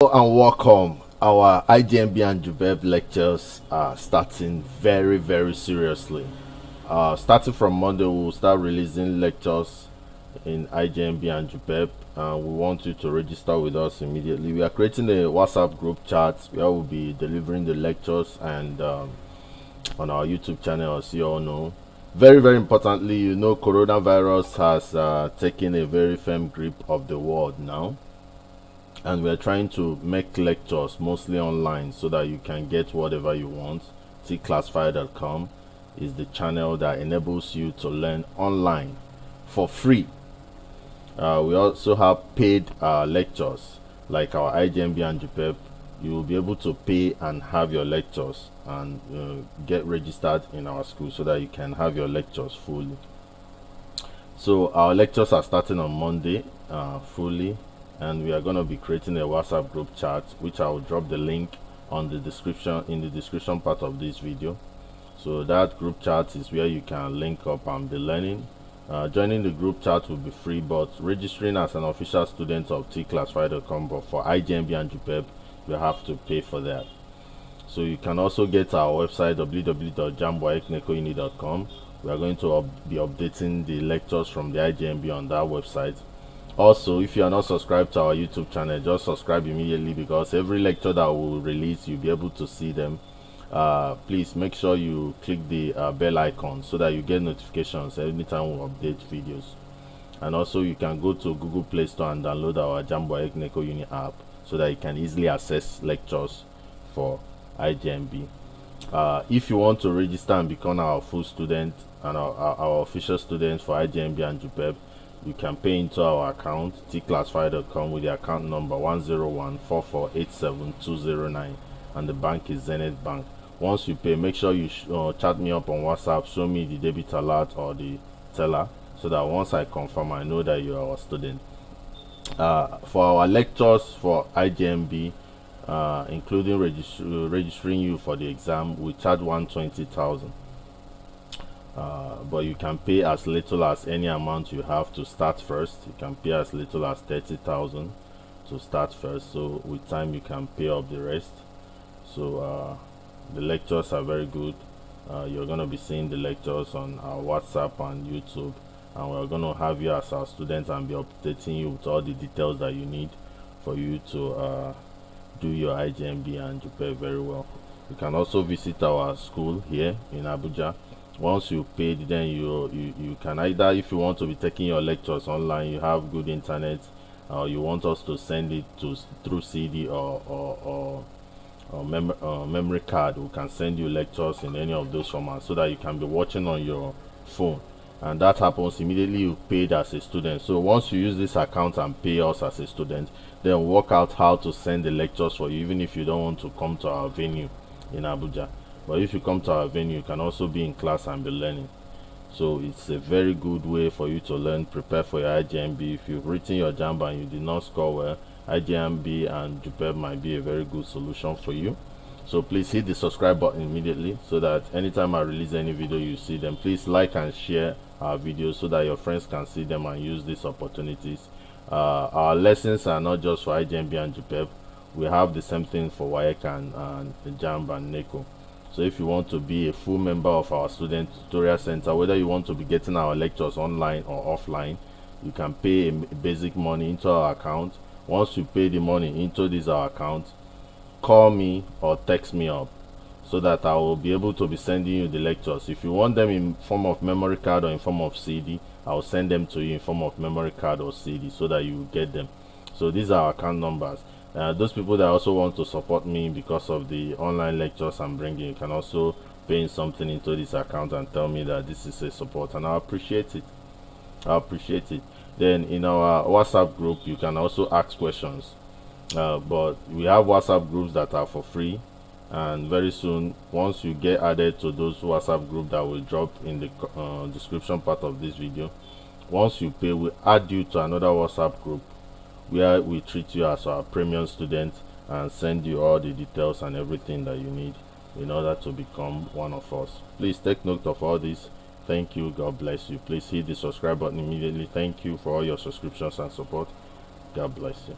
Hello and welcome. Our IJMB and JUPEB lectures are starting very seriously. Starting from Monday, we'll start releasing lectures in IJMB and JUPEB, and we want you to register with us immediately. We are creating a WhatsApp group chat where we'll be delivering the lectures, and on our YouTube channel, as you all know. Very importantly, you know, coronavirus has taken a very firm grip of the world now, and we're trying to make lectures mostly online so that you can get whatever you want. Tclassified.com is the channel that enables you to learn online for free. We also have paid lectures like our IJMB and JUPEB. You will be able to pay and have your lectures and get registered in our school so that you can have your lectures fully. So our lectures are starting on Monday fully, and we are going to be creating a WhatsApp group chat, which I will drop the link on the description, in the description part of this video. So that group chat is where you can link up and be learning. Joining the group chat will be free, but registering as an official student of Tclassified.com, but for IJMB and JUPEB, you have to pay for that. So you can also get our website www.jamboeknekouni.com. We are going to be updating the lectures from the IJMB on that website. Also, if you are not subscribed to our YouTube channel, just subscribe immediately, because every lecture that we will release, you'll be able to see them. Please make sure you click the bell icon so that you get notifications anytime we update videos. And also, you can go to Google Play Store and download our JUPEB app so that you can easily access lectures for IJMB. If you want to register and become our full student and our official student for IJMB and JUPEB, you can pay into our account Tclassified.com with the account number 10144872209, and the bank is Zenith Bank. Once you pay, make sure you chat me up on WhatsApp, show me the debit alert or the teller, so that once I confirm, I know that you are our student. For our lectures for IJMB, including registering you for the exam, we charge 120,000. But you can pay as little as any amount you have to start first. You can pay as little as 30,000 to start first, so with time you can pay up the rest. So the lectures are very good. You're going to be seeing the lectures on our WhatsApp and YouTube, and we're going to have you as our student and be updating you with all the details that you need for you to do your IJMB and JUPEB very well. You can also visit our school here in Abuja. Once you paid, then you can either, if you want to be taking your lectures online, you have good internet, or you want us to send it through CD or memory card, we can send you lectures in any of those formats so that you can be watching on your phone. And that happens immediately you paid as a student. So once you use this account and pay us as a student, then work out how to send the lectures for you, even if you don't want to come to our venue in Abuja. But if you come to our venue, you can also be in class and be learning. So it's a very good way for you to learn, prepare for your IJMB. If you've written your JAMB and you did not score well, IJMB and JUPEB might be a very good solution for you. So please hit the subscribe button immediately so that anytime I release any video, you see them. Please like and share our videos so that your friends can see them and use these opportunities. Our lessons are not just for IJMB and JUPEB. We have the same thing for WAEC and JAMB and NECO. So if you want to be a full member of our student tutorial center, whether you want to be getting our lectures online or offline, you can pay a basic money into our account. Once you pay the money into our account, call me or text me up so that I will be able to be sending you the lectures. If you want them in form of memory card or in form of CD, I will send them to you in form of memory card or CD so that you will get them. So these are our account numbers. Those people that also want to support me because of the online lectures I'm bringing, you can also pay in something into this account and tell me that this is a support, and I appreciate it. Then in our WhatsApp group, you can also ask questions, but we have WhatsApp groups that are for free, and very soon, once you get added to those WhatsApp group that will drop in the description part of this video, once you pay, we'll add you to another WhatsApp group where we treat you as our premium student and send you all the details and everything that you need in order to become one of us. Please take note of all this. Thank you. God bless you. Please hit the subscribe button immediately. Thank you for all your subscriptions and support. God bless you.